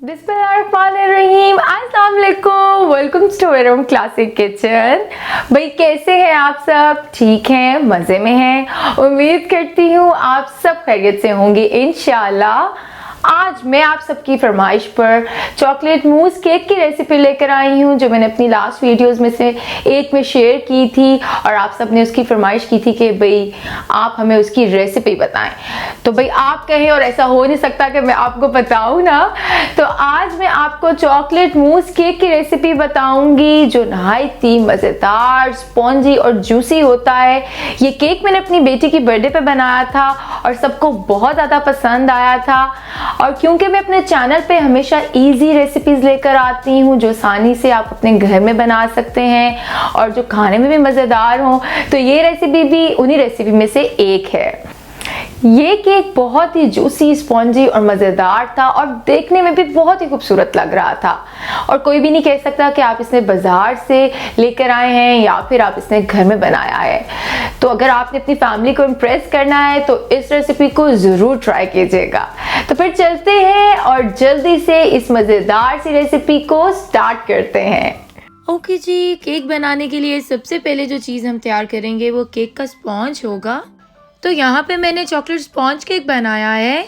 बिस्मिल्लाहिर्रहमानिर्रहीम, अस्सलाम वालेकुम, welcome to Verum Classic Kitchen. भाई कैसे हैं आप सब? ठीक हैं, मज़े में हैं। उम्मीद करती हूँ आप सब खैरियत से होंगे इंशाल्लाह। आज मैं आप सबकी फरमाइश पर चॉकलेट मूस केक की रेसिपी लेकर आई हूँ, जो मैंने अपनी लास्ट वीडियोस में से एक में शेयर की थी और आप सब ने उसकी फरमाइश की थी कि भाई आप हमें उसकी रेसिपी बताएं। तो भाई आप कहें और ऐसा हो नहीं सकता कि मैं आपको बताऊं ना। तो आज मैं आपको चॉकलेट मूस केक की रेसिपी बताऊंगी, जो नहायत ही मज़ेदार, स्पॉन्जी और जूसी होता है। ये केक मैंने अपनी बेटी की बर्थडे पे बनाया था और सबको बहुत ज़्यादा पसंद आया था। और क्योंकि मैं अपने चैनल पे हमेशा इजी रेसिपीज लेकर आती हूँ जो आसानी से आप अपने घर में बना सकते हैं और जो खाने में भी मज़ेदार हो, तो ये रेसिपी भी उन्हीं रेसिपी में से एक है। ये केक बहुत ही जूसी, स्पॉन्जी और मज़ेदार था और देखने में भी बहुत ही खूबसूरत लग रहा था। और कोई भी नहीं कह सकता कि आप इसे बाजार से लेकर आए हैं या फिर आप इसे घर में बनाया है। तो अगर आपने अपनी फैमिली को इम्प्रेस करना है तो इस रेसिपी को ज़रूर ट्राई कीजिएगा। तो फिर चलते हैं और जल्दी से इस मज़ेदार सी रेसिपी को स्टार्ट करते हैं। ओके जी, केक बनाने के लिए सबसे पहले जो चीज़ हम तैयार करेंगे वो केक का स्पॉन्ज होगा। तो यहाँ पे मैंने चॉकलेट स्पॉन्ज केक बनाया है,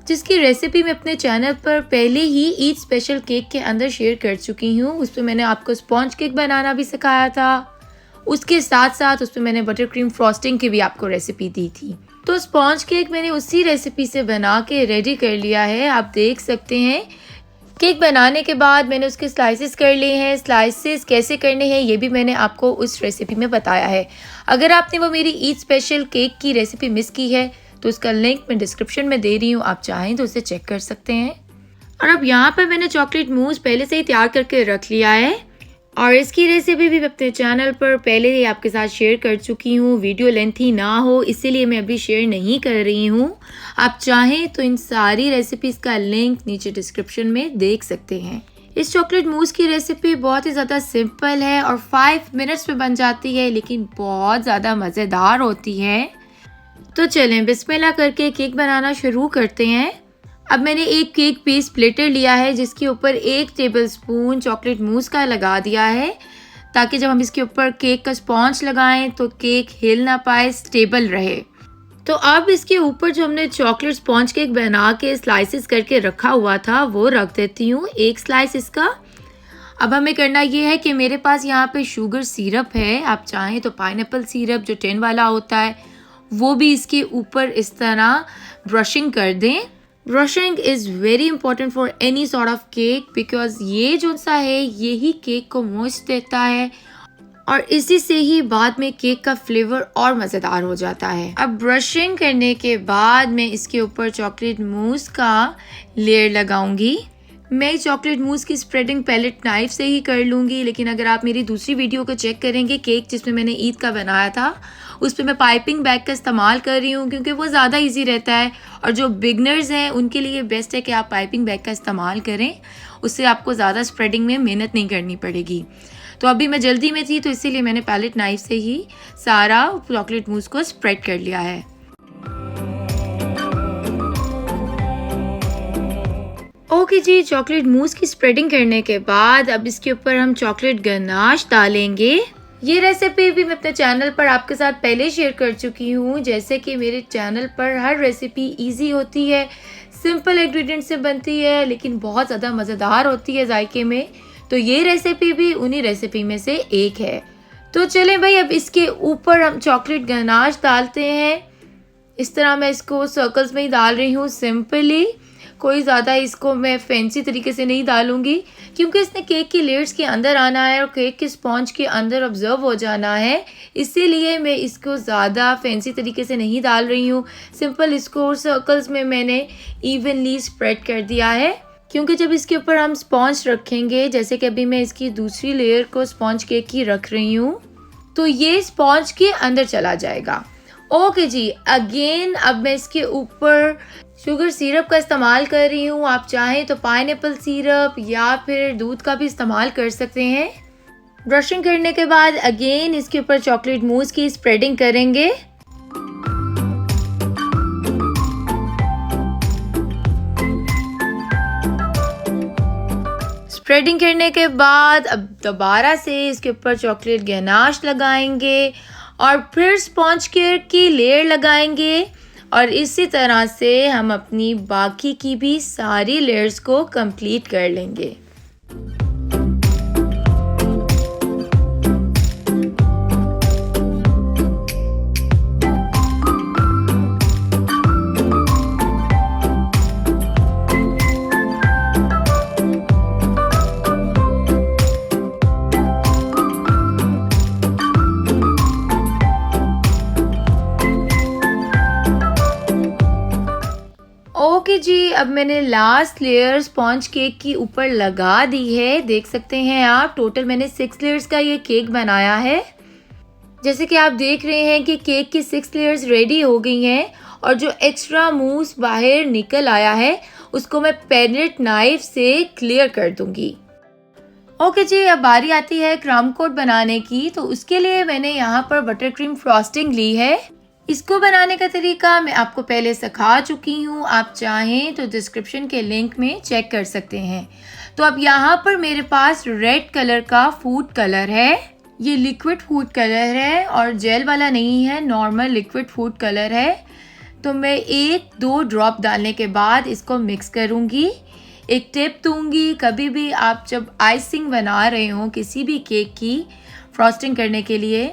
जिसकी रेसिपी मैं अपने चैनल पर पहले ही ईद स्पेशल केक के अंदर शेयर कर चुकी हूँ। उस पर मैंने आपको स्पॉन्ज केक बनाना भी सिखाया था। उसके साथ साथ उस पर मैंने बटर क्रीम फ्रॉस्टिंग की भी आपको रेसिपी दी थी। तो स्पॉन्ज केक मैंने उसी रेसिपी से बना के रेडी कर लिया है, आप देख सकते हैं। केक बनाने के बाद मैंने उसके स्लाइसेस कर लिए हैं। स्लाइसेस कैसे करने हैं ये भी मैंने आपको उस रेसिपी में बताया है। अगर आपने वो मेरी ईद स्पेशल केक की रेसिपी मिस की है तो उसका लिंक मैं डिस्क्रिप्शन में दे रही हूँ, आप चाहें तो उसे चेक कर सकते हैं। और अब यहाँ पर मैंने चॉकलेट मूस पहले से ही तैयार करके रख लिया है और इसकी रेसिपी भी अपने चैनल पर पहले ही आपके साथ शेयर कर चुकी हूँ। वीडियो लेंथी ना हो इसीलिए मैं अभी शेयर नहीं कर रही हूँ। आप चाहें तो इन सारी रेसिपीज़ का लिंक नीचे डिस्क्रिप्शन में देख सकते हैं। इस चॉकलेट मूस की रेसिपी बहुत ही ज़्यादा सिंपल है और 5 मिनट्स में बन जाती है, लेकिन बहुत ज़्यादा मज़ेदार होती है। तो चलें बिस्मिल्लाह करके केक बनाना शुरू करते हैं। अब मैंने एक केक पीस प्लेटर लिया है, जिसके ऊपर 1 टेबलस्पून चॉकलेट मूस का लगा दिया है, ताकि जब हम इसके ऊपर केक का स्पॉन्ज लगाएं तो केक हिल ना पाए, स्टेबल रहे। तो अब इसके ऊपर जो हमने चॉकलेट स्पॉन्ज केक बना के स्लाइसेस करके रखा हुआ था वो रख देती हूँ, 1 स्लाइस इसका। अब हमें करना ये है कि मेरे पास यहाँ पे शुगर सिरप है, आप चाहें तो पाइनएप्पल सिरप जो 10 वाला होता है वो भी इसके ऊपर इस तरह ब्रशिंग कर दें। Brushing is very important for any sort of cake, because ये जो सा है यही केक को मॉइस्ट देता है और इसी से ही बाद में केक का फ्लेवर और मज़ेदार हो जाता है। अब ब्रशिंग करने के बाद मैं इसके ऊपर चॉकलेट मूस का लेयर लगाऊंगी। मैं चॉकलेट मूस की स्प्रेडिंग पैलेट नाइफ से ही कर लूँगी, लेकिन अगर आप मेरी दूसरी वीडियो को चेक करेंगे केक जिसमें मैंने ईद का बनाया था, उस पर मैं पाइपिंग बैग का इस्तेमाल कर रही हूँ क्योंकि वो ज़्यादा इजी रहता है और जो बिगनर्स हैं उनके लिए बेस्ट है कि आप पाइपिंग बैग का इस्तेमाल करें। उससे आपको ज़्यादा स्प्रेडिंग में मेहनत नहीं करनी पड़ेगी। तो अभी मैं जल्दी में थी तो इसीलिए मैंने पैलेट नाइफ से ही सारा चॉकलेट मूस को स्प्रेड कर लिया है। ओके जी, चॉकलेट मूस की स्प्रेडिंग करने के बाद अब इसके ऊपर हम चॉकलेट गनाश डालेंगे। ये रेसिपी भी मैं अपने चैनल पर आपके साथ पहले शेयर कर चुकी हूँ। जैसे कि मेरे चैनल पर हर रेसिपी इजी होती है, सिंपल इंग्रेडिएंट से बनती है, लेकिन बहुत ज़्यादा मज़ेदार होती है जायके में। तो ये रेसिपी भी उन्हीं रेसिपी में से एक है। तो चलें भाई, अब इसके ऊपर हम चॉकलेट गनाश डालते हैं। इस तरह मैं इसको सर्कल्स में ही डाल रही हूँ, सिंपली। कोई ज़्यादा इसको मैं फैंसी तरीके से नहीं डालूंगी क्योंकि इसने केक की लेयर्स के अंदर आना है और केक के स्पॉन्ज के अंदर ऑब्जर्व हो जाना है। इसीलिए मैं इसको ज़्यादा फैंसी तरीके से नहीं डाल रही हूँ। सिंपल इसको सर्कल्स में मैंने इवनली स्प्रेड कर दिया है, क्योंकि जब इसके ऊपर हम स्पॉन्ज रखेंगे, जैसे कि अभी मैं इसकी दूसरी लेयर को स्पॉन्ज केक की रख रही हूँ, तो ये स्पॉन्ज के अंदर चला जाएगा। ओके जी, अगेन अब मैं इसके ऊपर शुगर सिरप का इस्तेमाल कर रही हूँ। आप चाहें तो पाइनएप्पल सिरप या फिर दूध का भी इस्तेमाल कर सकते हैं। ब्रशिंग करने के बाद अगेन इसके ऊपर चॉकलेट मूस की स्प्रेडिंग करेंगे। स्प्रेडिंग करने के बाद अब दोबारा से इसके ऊपर चॉकलेट गनाश लगाएंगे और फिर स्पॉन्ज केक की लेयर लगाएंगे और इसी तरह से हम अपनी बाकी की भी सारी लेयर्स को कंप्लीट कर लेंगे। ओके जी, अब मैंने लास्ट लेयर स्पॉन्ज केक की ऊपर लगा दी है। देख सकते हैं आप, टोटल मैंने 6 लेयर्स का ये केक बनाया है। जैसे कि आप देख रहे हैं कि केक की 6 लेयर्स रेडी हो गई हैं और जो एक्स्ट्रा मूस बाहर निकल आया है उसको मैं पेलेट नाइफ से क्लियर कर दूंगी। ओके जी, अब बारी आती है क्रम्ब कोट बनाने की। तो उसके लिए मैंने यहाँ पर बटर क्रीम फ्रॉस्टिंग ली है। इसको बनाने का तरीका मैं आपको पहले सिखा चुकी हूँ, आप चाहें तो डिस्क्रिप्शन के लिंक में चेक कर सकते हैं। तो अब यहाँ पर मेरे पास रेड कलर का फूड कलर है। ये लिक्विड फूड कलर है और जेल वाला नहीं है, नॉर्मल लिक्विड फूड कलर है। तो मैं 1-2 ड्रॉप डालने के बाद इसको मिक्स करूँगी। एक टिप दूँगी, कभी भी आप जब आइसिंग बना रहे हो किसी भी केक की फ्रॉस्टिंग करने के लिए,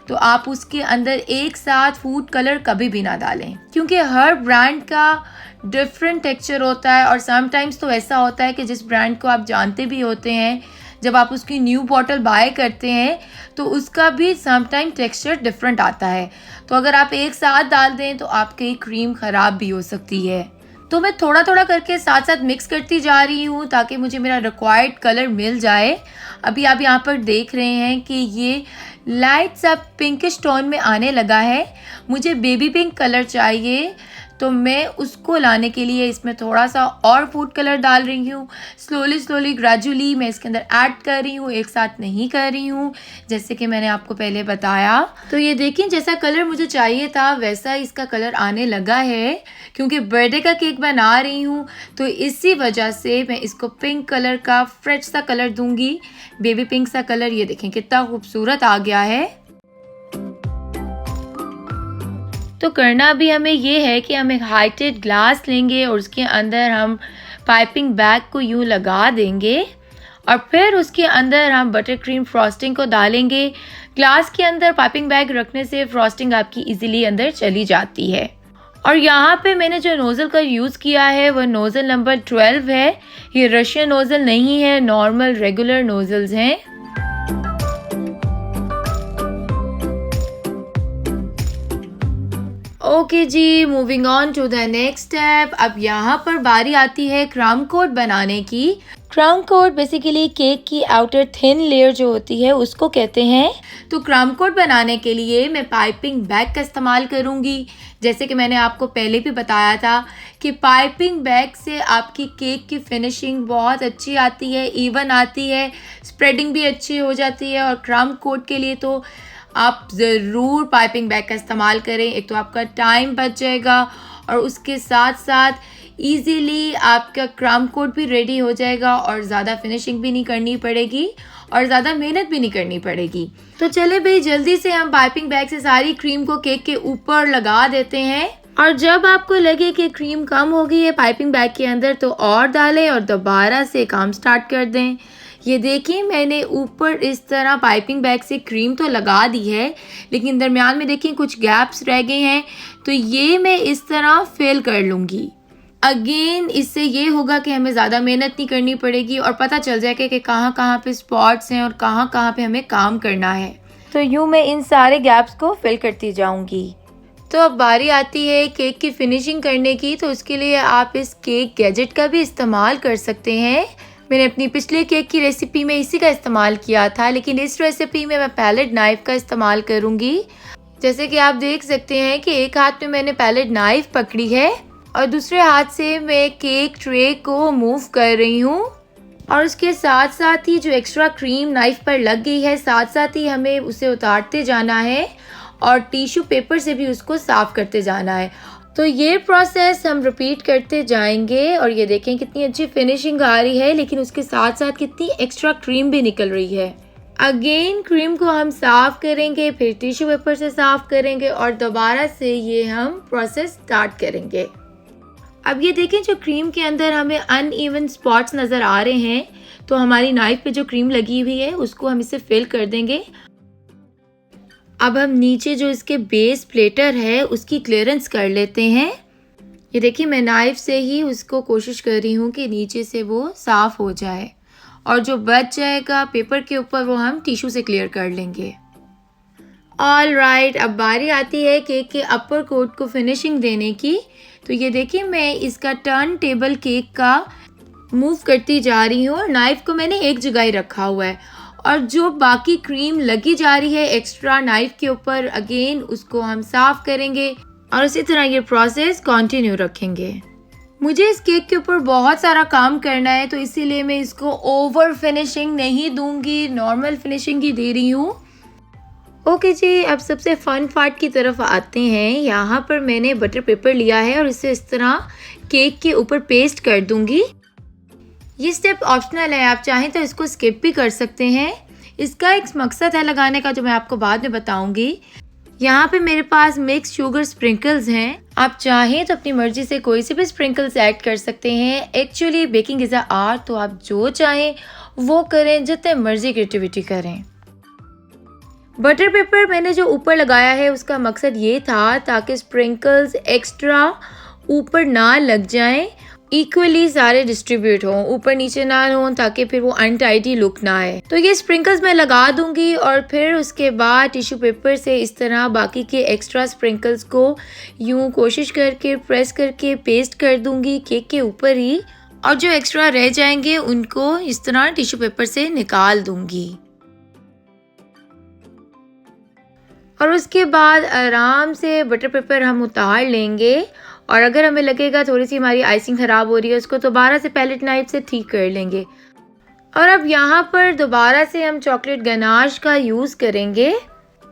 तो आप उसके अंदर एक साथ फूड कलर कभी भी ना डालें, क्योंकि हर ब्रांड का डिफरेंट टेक्सचर होता है। और समटाइम्स तो ऐसा होता है कि जिस ब्रांड को आप जानते भी होते हैं, जब आप उसकी न्यू बॉटल बाय करते हैं तो उसका भी समटाइम टेक्सचर डिफरेंट आता है। तो अगर आप एक साथ डाल दें तो आपकी क्रीम ख़राब भी हो सकती है। तो मैं थोड़ा थोड़ा करके साथ साथ मिक्स करती जा रही हूँ ताकि मुझे मेरा रिक्वायर्ड कलर मिल जाए। अभी आप यहाँ पर देख रहे हैं कि ये लाइट सा पिंकिश टोन में आने लगा है। मुझे बेबी पिंक कलर चाहिए, तो मैं उसको लाने के लिए इसमें थोड़ा सा और फूड कलर डाल रही हूँ। स्लोली ग्रेजुअली मैं इसके अंदर ऐड कर रही हूँ, एक साथ नहीं कर रही हूँ, जैसे कि मैंने आपको पहले बताया। तो ये देखिए, जैसा कलर मुझे चाहिए था वैसा इसका कलर आने लगा है। क्योंकि बर्थडे का केक बना रही हूँ तो इसी वजह से मैं इसको पिंक कलर का फ्रेश सा कलर दूंगी, बेबी पिंक सा कलर। ये देखें कितना खूबसूरत आ गया है। तो करना भी हमें ये है कि हम एक हाइटेड ग्लास लेंगे और उसके अंदर हम पाइपिंग बैग को यूँ लगा देंगे और फिर उसके अंदर हम बटर क्रीम फ्रॉस्टिंग को डालेंगे। ग्लास के अंदर पाइपिंग बैग रखने से फ्रॉस्टिंग आपकी इजीली अंदर चली जाती है। और यहाँ पे मैंने जो नोज़ल का यूज़ किया है वह नोज़ल नंबर 12 है। ये रशियन नोज़ल नहीं है, नॉर्मल रेगुलर नोज़ल्स हैं। ओके जी, moving on to the next step. अब यहाँ पर बारी आती है क्रम्ब कोट बनाने की। क्रम्ब कोट बेसिकली केक की आउटर थिन लेयर जो होती है उसको कहते हैं। तो क्रम्ब कोट बनाने के लिए मैं पाइपिंग बैग का इस्तेमाल करूँगी। जैसे कि मैंने आपको पहले भी बताया था कि पाइपिंग बैग से आपकी केक की फिनिशिंग बहुत अच्छी आती है, इवन आती है, स्प्रेडिंग भी अच्छी हो जाती है। और क्रम्ब कोट के लिए तो आप ज़रूर पाइपिंग बैग का इस्तेमाल करें। एक तो आपका टाइम बच जाएगा और उसके साथ साथ इजीली आपका क्रम्ब कोट भी रेडी हो जाएगा और ज़्यादा फिनिशिंग भी नहीं करनी पड़ेगी और ज़्यादा मेहनत भी नहीं करनी पड़ेगी। तो चले भाई, जल्दी से हम पाइपिंग बैग से सारी क्रीम को केक के ऊपर लगा देते हैं। और जब आपको लगे कि क्रीम कम हो गई है पाइपिंग बैग के अंदर तो और डालें और दोबारा से काम स्टार्ट कर दें। ये देखिए, मैंने ऊपर इस तरह पाइपिंग बैग से क्रीम तो लगा दी है, लेकिन दरमियान में देखिए कुछ गैप्स रह गए हैं, तो ये मैं इस तरह फिल कर लूँगी। अगेन इससे ये होगा कि हमें ज़्यादा मेहनत नहीं करनी पड़ेगी और पता चल जाएगा कि कहाँ कहाँ पे स्पॉट्स हैं और कहाँ कहाँ पे हमें काम करना है। तो यूँ मैं इन सारे गैप्स को फिल करती जाऊँगी। तो अब बारी आती है केक की फिनिशिंग करने की। तो उसके लिए आप इस केक गैजेट का भी इस्तेमाल कर सकते हैं। मैंने अपनी पिछले केक की रेसिपी में इसी का इस्तेमाल किया था, लेकिन इस रेसिपी में मैं पैलेट नाइफ का इस्तेमाल करूँगी। जैसे कि आप देख सकते हैं कि एक हाथ में मैंने पैलेट नाइफ पकड़ी है और दूसरे हाथ से मैं केक ट्रे को मूव कर रही हूँ। और उसके साथ साथ ही जो एक्स्ट्रा क्रीम नाइफ पर लग गई है, साथ साथ ही हमें उसे उतारते जाना है और टिश्यू पेपर से भी उसको साफ करते जाना है। तो ये प्रोसेस हम रिपीट करते जाएंगे और ये देखें कितनी अच्छी फिनिशिंग आ रही है, लेकिन उसके साथ साथ कितनी एक्स्ट्रा क्रीम भी निकल रही है। अगेन क्रीम को हम साफ करेंगे, फिर टिश्यू पेपर से साफ करेंगे और दोबारा से ये हम प्रोसेस स्टार्ट करेंगे। अब ये देखें जो क्रीम के अंदर हमें अनइवन स्पॉट्स नज़र आ रहे हैं, तो हमारी नाइफ पे जो क्रीम लगी हुई है उसको हम इसे फिल कर देंगे। अब हम नीचे जो इसके बेस प्लेटर है उसकी क्लियरेंस कर लेते हैं। ये देखिए मैं नाइफ से ही उसको कोशिश कर रही हूँ कि नीचे से वो साफ हो जाए और जो बच जाएगा पेपर के ऊपर वो हम टिश्यू से क्लियर कर लेंगे। ऑल राइट, अब बारी आती है केक के अपर कोट को फिनिशिंग देने की। तो ये देखिए मैं इसका टर्न टेबल केक का मूव करती जा रही हूँ और नाइफ को मैंने एक जगह ही रखा हुआ है और जो बाकी क्रीम लगी जा रही है एक्स्ट्रा नाइफ के ऊपर, अगेन उसको हम साफ करेंगे और इसी तरह ये प्रोसेस कंटिन्यू रखेंगे। मुझे इस केक के ऊपर बहुत सारा काम करना है, तो इसीलिए मैं इसको ओवर फिनिशिंग नहीं दूंगी, नॉर्मल फिनिशिंग ही दे रही हूँ। ओके जी, अब सबसे फन पार्ट की तरफ आते हैं। यहाँ पर मैंने बटर पेपर लिया है और इसे इस तरह केक के ऊपर पेस्ट कर दूंगी। ये स्टेप ऑप्शनल है, आप चाहें तो इसको स्किप भी कर सकते हैं। इसका एक मकसद है लगाने का जो मैं आपको बाद में बताऊंगी। यहाँ पे मेरे पास मिक्स शुगर स्प्रिंकल्स हैं, आप चाहें तो अपनी मर्जी से कोई से भी स्प्रिंकल्स ऐड कर सकते हैं। Actually baking is a art, तो आप जो चाहें वो करें, जितने मर्जी क्रिएटिविटी करें। बटर पेपर मैंने जो ऊपर लगाया है उसका मकसद ये था ताकि स्प्रिंकल्स एक्स्ट्रा ऊपर ना लग जाएं, इक्वली सारे डिस्ट्रीब्यूट हों, ऊपर नीचे ना हों, ताकि फिर वो अनटाइडी लुक ना आए। तो ये स्प्रिंकल्स मैं लगा दूंगी और फिर उसके बाद टिश्यू पेपर से इस तरह बाकी के एक्स्ट्रा स्प्रिंकल्स को यूं कोशिश करके प्रेस करके पेस्ट कर दूंगी केक के ऊपर ही, और जो एक्स्ट्रा रह जाएंगे उनको इस तरह टिश्यू पेपर से निकाल दूंगी। और उसके बाद आराम से बटर पेपर हम उतार लेंगे और अगर हमें लगेगा थोड़ी सी हमारी आइसिंग ख़राब हो रही है उसको दोबारा से पैलेट नाइफ से ठीक कर लेंगे। और अब यहाँ पर दोबारा से हम चॉकलेट गनाश का यूज़ करेंगे।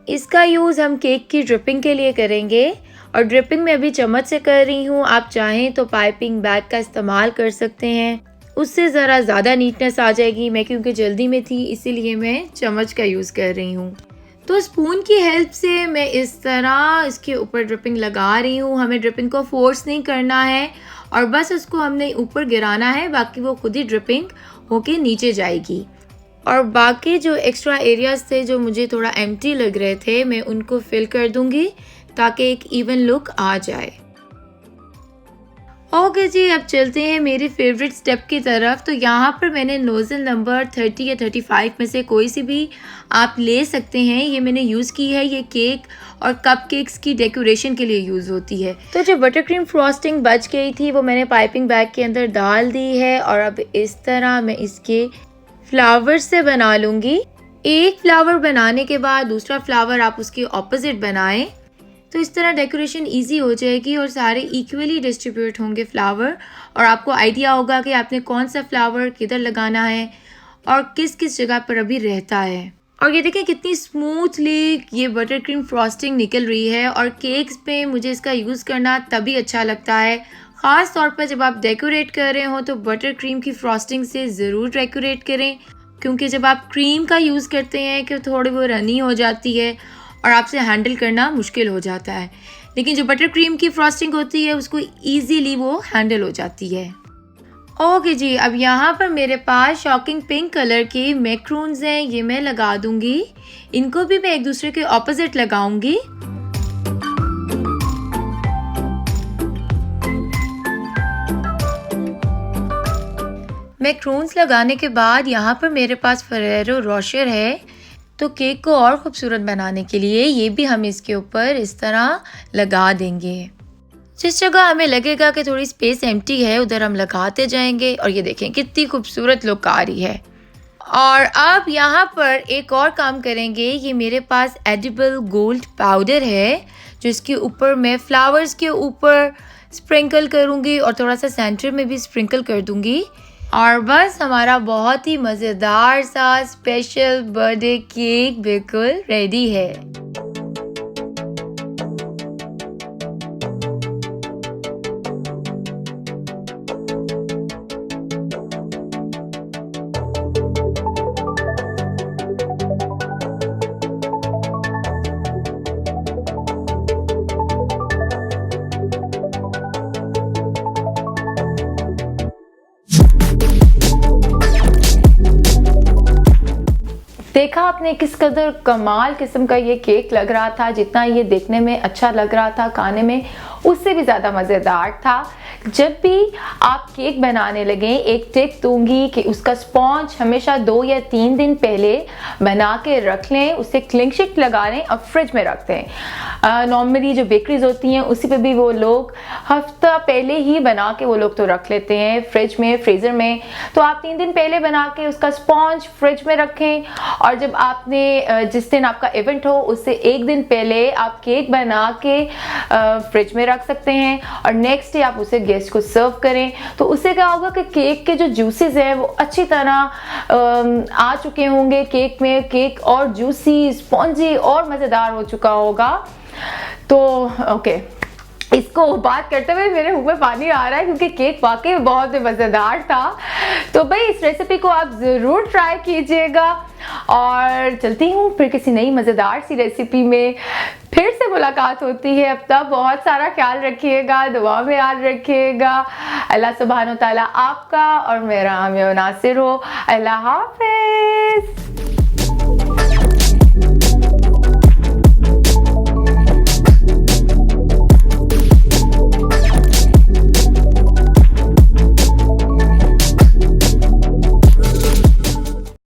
इसका यूज़ हम केक की ड्रिपिंग के लिए करेंगे और ड्रिपिंग मैं अभी चम्मच से कर रही हूँ, आप चाहें तो पाइपिंग बैग का इस्तेमाल कर सकते हैं, उससे ज़रा ज़्यादा नीटनेस आ जाएगी। मैं क्योंकि जल्दी में थी इसीलिए मैं चम्मच का यूज़ कर रही हूँ। तो स्पून की हेल्प से मैं इस तरह इसके ऊपर ड्रिपिंग लगा रही हूँ। हमें ड्रिपिंग को फोर्स नहीं करना है और बस उसको हमने ऊपर गिराना है, बाकी वो खुद ही ड्रिपिंग होके नीचे जाएगी। और बाकी जो एक्स्ट्रा एरियाज थे जो मुझे थोड़ा एम्प्टी लग रहे थे, मैं उनको फिल कर दूंगी ताकि एक इवन लुक आ जाए। ओके जी, अब चलते हैं मेरी फेवरेट स्टेप की तरफ। तो यहाँ पर मैंने नोज़ल नंबर 30 या 35 में से कोई सी भी आप ले सकते हैं, ये मैंने यूज़ की है। ये केक और कपकेक्स की डेकोरेशन के लिए यूज़ होती है। तो जो बटर क्रीम फ्रॉस्टिंग बच गई थी वो मैंने पाइपिंग बैग के अंदर डाल दी है और अब इस तरह मैं इसके फ्लावर से बना लूँगी। एक फ्लावर बनाने के बाद दूसरा फ्लावर आप उसके ऑपोजिट बनाएं, तो इस तरह डेकोरेशन इजी हो जाएगी और सारे इक्वली डिस्ट्रीब्यूट होंगे फ्लावर, और आपको आइडिया होगा कि आपने कौन सा फ्लावर किधर लगाना है और किस किस जगह पर अभी रहता है। और ये देखें कितनी स्मूथली ये बटर क्रीम फ्रॉस्टिंग निकल रही है। और केक्स पे मुझे इसका यूज़ करना तभी अच्छा लगता है, ख़ास तौर पर जब आप डेकोरेट कर रहे हो तो बटर क्रीम की फ्रॉस्टिंग से ज़रूर डेकोरेट करें, क्योंकि जब आप क्रीम का यूज़ करते हैं कि थोड़ी वो रनी हो जाती है और आपसे हैंडल करना मुश्किल हो जाता है, लेकिन जो बटर क्रीम की फ्रॉस्टिंग होती है उसको इजीली वो हैंडल हो जाती है। ओके जी, अब यहाँ पर मेरे पास शॉकिंग पिंक कलर के मैक्रून्स हैं, ये मैं लगा दूंगी। इनको भी मैं एक दूसरे के ऑपोजिट लगाऊंगी। मैक्रून्स लगाने के बाद यहाँ पर मेरे पास फेरेरो रोशर है, तो केक को और ख़ूबसूरत बनाने के लिए ये भी हम इसके ऊपर इस तरह लगा देंगे। जिस जगह हमें लगेगा कि थोड़ी स्पेस एम्प्टी है उधर हम लगाते जाएंगे। और ये देखें कितनी खूबसूरत लुक आ रही है। और अब यहाँ पर एक और काम करेंगे। ये मेरे पास एडिबल गोल्ड पाउडर है जो इसके ऊपर मैं फ्लावर्स के ऊपर स्प्रिंकल करूँगी और थोड़ा सा सेंटर में भी स्प्रिंकल कर दूँगी। और बस हमारा बहुत ही मज़ेदार सा स्पेशल बर्थडे केक बिल्कुल रेडी है। देखा आपने किस कदर कमाल किस्म का ये केक लग रहा था। जितना ये देखने में अच्छा लग रहा था, खाने में उससे भी ज़्यादा मज़ेदार था। जब भी आप केक बनाने लगें, एक टिप दूंगी कि उसका स्पॉन्ज हमेशा 2 या 3 दिन पहले बना के रख लें, उसे क्लिंग शीट लगा लें और फ्रिज में रख दें। नॉर्मली जो बेकरीज होती हैं उसी पे भी वो लोग हफ्ता पहले ही बना के वो लोग तो रख लेते हैं फ्रिज में, फ्रीज़र में। तो आप 3 दिन पहले बना के उसका स्पॉन्ज फ्रिज में रखें और जब आपने जिस दिन आपका इवेंट हो उससे 1 दिन पहले आप केक बना के फ्रिज में रख सकते हैं और नेक्स्ट डे आप उसे गेस्ट को सर्व करें। तो उससे क्या होगा कि केक के जो जूसेस हैं वो अच्छी तरह आ चुके होंगे केक में, केक और जूसी, स्पॉन्जी और मज़ेदार हो चुका होगा। तो ओके, इसको बात करते हुए मेरे मुंह में पानी आ रहा है क्योंकि केक वाकई बहुत ही मज़ेदार था। तो भाई इस रेसिपी को आप ज़रूर ट्राई कीजिएगा और चलती हूँ फिर किसी नई मज़ेदार सी रेसिपी में फिर से मुलाकात होती है। अब तक बहुत सारा ख्याल रखिएगा, दुआ में याद रखिएगा। अल्लाह सुब्हानो तआला आपका और मेरा हामी और नासिर हो। अल्लाह हाफिज़।